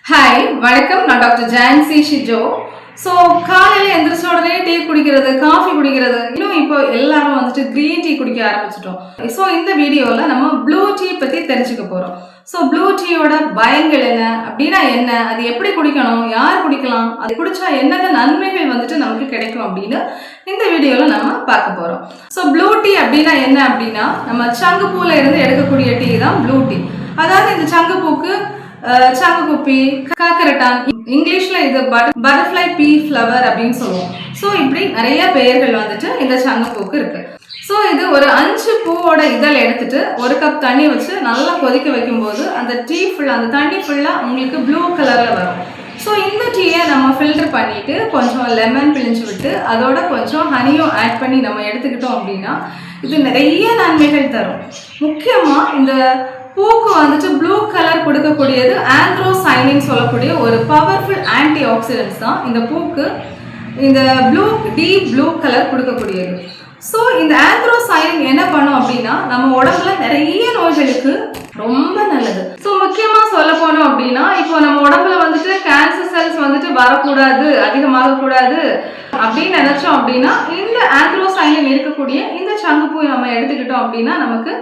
Hi வணக்கம். நான் doctor Jhansi Shijo. So காலையில் எந்திரிச்ச உடனே டீ குடிக்கிறது, காஃபி குடிக்கிறது, இன்னும் இப்போ எல்லாரும் வந்துட்டு க்ரீன் டீ குடிக்க ஆரம்பிச்சிட்டோம். ஸோ இந்த வீடியோவில் நம்ம ப்ளூ டீ பற்றி தெரிஞ்சுக்க போகிறோம். ஸோ ப்ளூ டீயோட பயன்கள் என்ன, அப்படின்னா என்ன, அது எப்படி குடிக்கணும், யார் குடிக்கலாம், அது குடிச்சா என்னென்ன நன்மைகள் வந்துட்டு நமக்கு கிடைக்கும் அப்படின்னு இந்த வீடியோவில் நம்ம பார்க்க போகிறோம். ஸோ ப்ளூ டீ அப்படின்னா என்ன அப்படின்னா, நம்ம சங்குப்பூவில் இருந்து எடுக்கக்கூடிய டீ தான் ப்ளூ டீ. அதாவது இந்த சங்குப்பூக்கு சங்குக்குப்பி, காக்கரட்டான், இங்கிலீஷ்ல இது பட்டர்ஃப்ளை பீ ஃப்ளவர் அப்படின்னு சொல்லுவோம். ஸோ இப்படி நிறைய பெயர்கள் வந்துட்டு இந்த சங்குப்பூக்கு இருக்கு. ஸோ இது ஒரு 5 பூவோட இதழ் எடுத்துட்டு 1 கப் தண்ணி வச்சு நல்லா கொதிக்க வைக்கும்போது அந்த டீ ஃபுல்லாக, அந்த தண்ணி ஃபுல்லாக உங்களுக்கு ப்ளூ கலரில் வரும். ஸோ இந்த டீயை நம்ம ஃபில்டர் பண்ணிட்டு கொஞ்சம் லெமன் பிழிஞ்சு விட்டு அதோட கொஞ்சம் ஹனியும் ஆட் பண்ணி நம்ம எடுத்துக்கிட்டோம் அப்படின்னா இது நிறைய நன்மைகள் தரும். முக்கியமாக இந்த பூக்கு வந்துட்டு ப்ளூ கலர் கொடுக்கக்கூடியது ஆந்த்ரோசைனின் சொல்லக்கூடிய ஒரு பவர்ஃபுல் ஆன்டி ஆக்சிடென்ட்ஸ் தான் இந்த பூக்கு இந்த டீப் ப்ளூ கலர் கொடுக்கக்கூடியது. ஸோ இந்த ஆந்த்ரோசைனின் என்ன பண்ணும் அப்படின்னா நம்ம உடம்புல நிறைய நோய்களுக்கு ரொம்ப நல்லது. ஸோ முக்கியமாக சொல்ல போனோம் அப்படின்னா இப்போ நம்ம உடம்புல வந்துட்டு கேன்சர் செல்ஸ் வந்துட்டு வரக்கூடாது, அதிகமாகக்கூடாது அப்படின்னு நினைச்சோம் அப்படின்னா இந்த ஆந்த்ரோசைனின் இருக்கக்கூடிய இந்த சங்குப்பூ நம்ம எடுத்துக்கிட்டோம் அப்படின்னா நமக்கு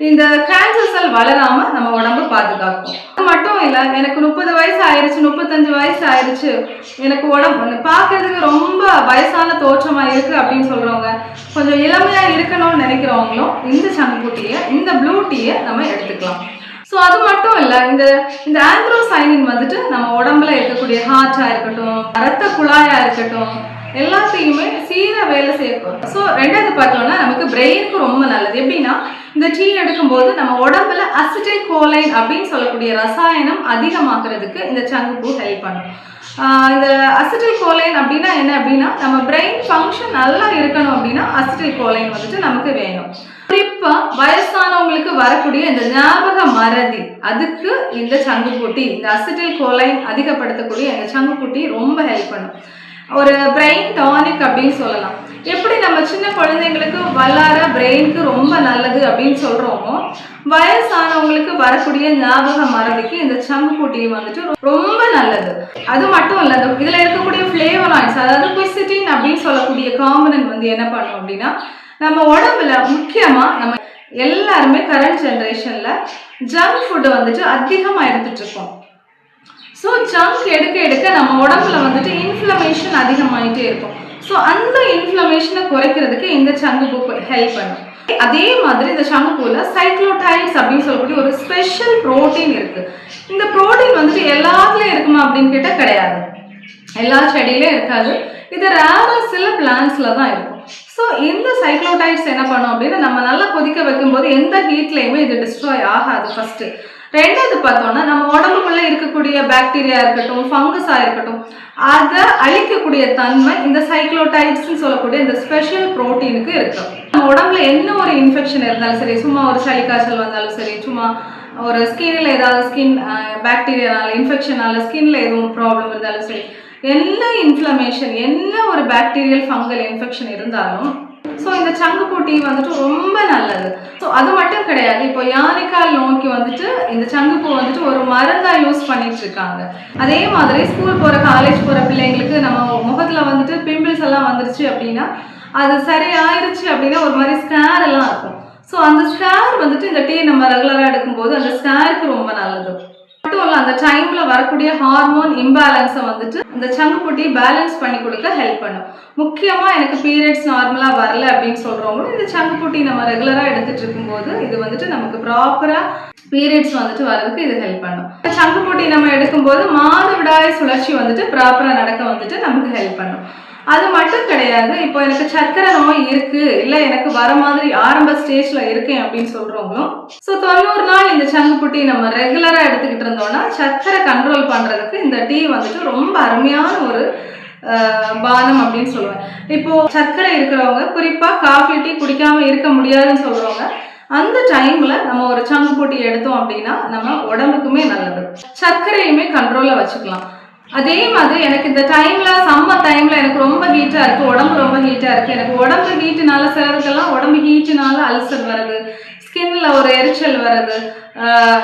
இந்த கேன்சர் செல் வளராம நம்ம உடம்பு பாதுகாக்கும். அது மட்டும் இல்லை, எனக்கு 30 வயசு ஆயிடுச்சு, 35 வயசு ஆயிடுச்சு, எனக்கு உடம்பு பார்க்கறதுக்கு ரொம்ப வயசான தோற்றமா இருக்கு அப்படின்னு சொல்றவங்க, கொஞ்சம் இளமையா இருக்கணும்னு நினைக்கிறவங்களும் இந்த சங்குப்பூ டீயை, இந்த ப்ளூ டீயை நம்ம எடுத்துக்கலாம். ஸோ அது மட்டும் இல்லை, இந்த ஆந்த்ரோசைனின் வந்துட்டு நம்ம உடம்புல இருக்கக்கூடிய ஹார்ட்டா இருக்கட்டும், ரத்த குழாயா இருக்கட்டும், எல்லாத்தையுமே சீராக வேலை செய்யப்போம். ஸோ ரெண்டாவது பார்த்தோம்னா நமக்கு பிரெயினுக்கு ரொம்ப நல்லது. எப்படின்னா இந்த டீ எடுக்கும்போது நம்ம உடம்புல அசிட்டில் கோலைன் அப்படின்னு சொல்லக்கூடிய ரசாயனம் அதிகமாக்குறதுக்கு இந்த சங்குப்பூ ஹெல்ப் பண்ணும். இந்த அசிட்டில் கோலைன் அப்படின்னா என்ன அப்படின்னா நம்ம பிரெயின் ஃபங்க்ஷன் நல்லா இருக்கணும் அப்படின்னா அசிட்டில் கோலைன் வந்துட்டு நமக்கு வேணும். குறிப்பாக வயசானவங்களுக்கு வரக்கூடிய இந்த ஞாபக மறதி, அதுக்கு இந்த சங்குப்பூ டீ, இந்த அசிட்டில் கோலைன் அதிகப்படுத்தக்கூடிய இந்த சங்குப்பூ டீ ரொம்ப ஹெல்ப் பண்ணும். ஒரு பிரெயின் டானிக் அப்படின்னு சொல்லலாம். எப்படி நம்ம சின்ன குழந்தைங்களுக்கு வல்லார பிரெயினுக்கு ரொம்ப நல்லது அப்படின்னு சொல்கிறோமோ, வயசானவங்களுக்கு வரக்கூடிய ஞாபக மறதிக்கு இந்த சங்குப்பூ டீ வந்துட்டு ரொம்ப நல்லது. அது மட்டும் இல்லை, இதில் இருக்கக்கூடிய ஃப்ளேவனாய்ட்ஸ், அதாவது குவிசிட்டின் அப்படின்னு சொல்லக்கூடிய காம்பனன்ட் வந்து என்ன பண்ணும் அப்படின்னா நம்ம உடம்புல முக்கியமாக நம்ம எல்லாருமே கரண்ட் ஜென்ரேஷனில் ஜங்க் ஃபுட்டு வந்துட்டு அதிகமாக எடுத்துகிட்டு இருக்கோம். ஸோ ஜங்க் எடுக்க நம்ம உடம்புல வந்துட்டு இன்ஃப்ளமேஷன் அதிகமாகிட்டே இருக்கும். ஸோ அந்த இன்ஃப்ளமேஷனை குறைக்கிறதுக்கு இந்த சங்குப்பூ ஹெல்ப் பண்ணும். அதே மாதிரி இந்த சங்குப்பூவில் சைக்ளோடைட்ஸ் அப்படின்னு சொல்லக்கூடிய ஒரு ஸ்பெஷல் ப்ரோட்டீன் இருக்கு. இந்த ப்ரோட்டீன் வந்துட்டு எல்லாத்துலேயும் இருக்குமா அப்படின்னு கேட்டால் கிடையாது, எல்லா செடியிலையும் இருக்காது. இது ரேராக சில பிளான்ட்ஸ்ல தான் இருக்கும். ஸோ இந்த சைக்ளோடைட்ஸ் என்ன பண்ணும் அப்படின்னா நம்ம நல்லா கொதிக்க வைக்கும்போது எந்த ஹீட்லையுமே இது டிஸ்ட்ராய் ஆகாது. ஃபர்ஸ்ட். ரெண்டாவது பார்த்தோம்னா நம்ம உடம்புக்குள்ள இருக்கக்கூடிய பாக்டீரியா இருக்கட்டும், ஃபங்கஸா இருக்கட்டும், அதை அழிக்கக்கூடிய தன்மை இந்த சைக்ளோடைட்ஸ்ன்னு சொல்லக்கூடிய இந்த ஸ்பெஷல் ப்ரோட்டீனுக்கு இருக்கு. நம்ம உடம்புல என்ன ஒரு இன்ஃபெக்ஷன் இருந்தாலும் சரி, சும்மா ஒரு சளி காய்ச்சல் வந்தாலும் சரி, சும்மா ஒரு ஸ்கின்ல ஏதாவது பாக்டீரியானால இன்ஃபெக்ஷனால ஸ்கின்ல எதுவும் ப்ராப்ளம் இருந்தாலும் சரி, என்ன இன்ஃப்ளமேஷன், என்ன ஒரு பாக்டீரியல் ஃபங்கல் இன்ஃபெக்ஷன் இருந்தாலும் ஸோ இந்த சங்குப்பூ டீ வந்துட்டு ரொம்ப நல்லது. ஸோ அது மட்டும் கிடையாது, இப்போ யானைக்கால் நோக்கி வந்துட்டு இந்த சங்குப்பூ வந்துட்டு ஒரு மருந்தாக யூஸ் பண்ணிட்டு இருக்காங்க. அதே மாதிரி ஸ்கூல் போகிற, காலேஜ் போகிற பிள்ளைங்களுக்கு நம்ம முகத்தில் வந்துட்டு பிம்பிள்ஸ் எல்லாம் வந்துருச்சு அப்படின்னா அது சரியாயிருச்சு அப்படின்னா ஒரு மாதிரி ஸ்கேர் எல்லாம் இருக்கும். ஸோ அந்த ஸ்கேர் வந்துட்டு இந்த டீ நம்ம ரெகுலராக எடுக்கும்போது அந்த ஸ்கேருக்கு ரொம்ப நல்லது. மட்டும் இல்லை, அந்த டைம்ல வரக்கூடிய ஹார்மோன் இம்பேலன்ஸை வந்துட்டு இந்த சங்குப்பூ டீ பேலன்ஸ் பண்ணி கொடுக்க ஹெல்ப் பண்ணும். முக்கியமாக எனக்கு பீரியட்ஸ் நார்மலாக வரல அப்படின்னு சொல்கிறவங்களும் இந்த சங்குப்பூ டீ நம்ம ரெகுலராக எடுத்துட்டு இருக்கும்போது இது வந்துட்டு நமக்கு ப்ராப்பராக பீரியட்ஸ் வந்துட்டு வர்றதுக்கு இது ஹெல்ப் பண்ணும். சங்குப்பூ டீ நம்ம எடுக்கும்போது மாதவிடாய் சுழற்சி வந்துட்டு ப்ராப்பராக நடக்க வந்துட்டு நமக்கு ஹெல்ப் பண்ணும். அது மட்டும் கிடையாது, இப்போ எனக்கு சர்க்கரை நோய் இருக்கு, இல்லை எனக்கு வர மாதிரி ஆரம்ப ஸ்டேஜ்ல இருக்கேன் அப்படின்னு சொல்றவங்களும் ஸோ 90 நாள் இந்த சங்குப்பூ டீ நம்ம ரெகுலரா எடுத்துக்கிட்டு இருந்தோம்னா சர்க்கரை கண்ட்ரோல் பண்றதுக்கு இந்த டீ வந்துட்டு ரொம்ப அருமையான ஒரு பானம் அப்படின்னு சொல்லுவேன். இப்போ சர்க்கரை இருக்கிறவங்க, குறிப்பா காஃபி டீ குடிக்காம இருக்க முடியாதுன்னு சொல்றவங்க, அந்த டைம்ல நம்ம ஒரு சங்குப்பூ டீ எடுத்தோம் அப்படின்னா நம்ம உடம்புக்குமே நல்லது, சர்க்கரையுமே கண்ட்ரோல்ல வச்சுக்கலாம். அதே மாதிரி எனக்கு இந்த டைம்ல சம்மர் டைம்ல எனக்கு ரொம்ப ஹீட்டா இருக்கு, உடம்பு ரொம்ப ஹீட்டா இருக்கு, எனக்கு உடம்பு ஹீட்டுனால சிலருக்கெல்லாம் உடம்பு ஹீட்டுனால அல்சர் வருது, ஸ்கின்ல ஒரு எரிச்சல் வர்றது,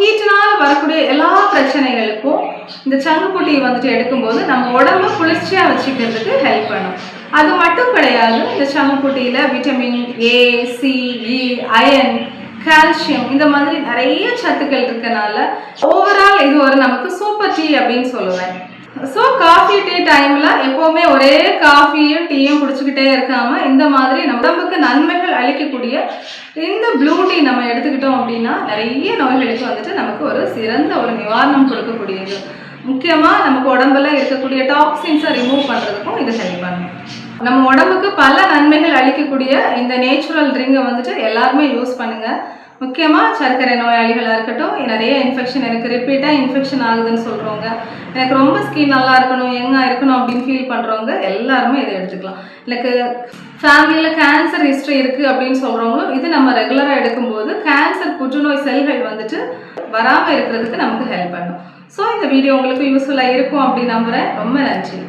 ஹீட்னால வரக்கூடிய எல்லா பிரச்சனைகளுக்கும் இந்த சங்குப்பொடி வந்துட்டு எடுக்கும்போது நம்ம உடம்ப குளிர்ச்சியா வச்சுக்கிறதுக்கு ஹெல்ப் பண்ணும். அது மட்டும் கிடையாது, இந்த சங்குப்பொடியில vitamin A, C, E, iron, calcium இந்த மாதிரி நிறைய சத்துக்கள் இருக்கனால ஓவரால் இது ஒரு நமக்கு சூப்பர் டீ அப்படின்னு சொல்லுவேன். ஸோ காஃபி டீ டைம்ல எப்பவுமே ஒரே காஃபியும் டீயும் குடிச்சுக்கிட்டே இருக்காம இந்த மாதிரி நம்ம உடம்புக்கு நன்மைகள் அளிக்கக்கூடிய இந்த ப்ளூ டீ நம்ம எடுத்துக்கிட்டோம் அப்படின்னா நிறைய நோய்களுக்கு வந்துட்டு நமக்கு ஒரு சிறந்த ஒரு நிவாரணம் கொடுக்கக்கூடியது. முக்கியமாக நமக்கு உடம்புல இருக்கக்கூடிய டாக்ஸின்ஸை ரிமூவ் பண்ணுறதுக்கும் இது ஹெல்ப் பண்ணும். நம்ம உடம்புக்கு பல நன்மைகள் அளிக்கக்கூடிய இந்த நேச்சுரல் ட்ரிங்கை வந்துட்டு எல்லாருமே யூஸ் பண்ணுங்க. முக்கியமாக சர்க்கரை நோயாளிகளாக இருக்கட்டும், நிறைய இன்ஃபெக்ஷன் எனக்கு ரிப்பீட்டாக இன்ஃபெக்ஷன் ஆகுதுன்னு சொல்கிறவங்க, எனக்கு ரொம்ப ஸ்கின் நல்லா இருக்கணும், யங்காக இருக்கணும் அப்படின்னு ஃபீல் பண்ணுறவங்க எல்லாருமே இதை எடுத்துக்கலாம். எனக்கு ஃபேமிலியில் கேன்சர் ஹிஸ்ட்ரி இருக்குது அப்படின்னு சொல்கிறவங்களும் இது நம்ம ரெகுலராக எடுக்கும்போது கேன்சர் புற்றுநோய் செல்கள் வந்துட்டு வராமல் இருக்கிறதுக்கு நமக்கு ஹெல்ப் பண்ணும். ஸோ இந்த வீடியோ உங்களுக்கு யூஸ்ஃபுல்லாக இருக்கும் அப்படின்னு நம்புகிறேன். ரொம்ப நன்றி.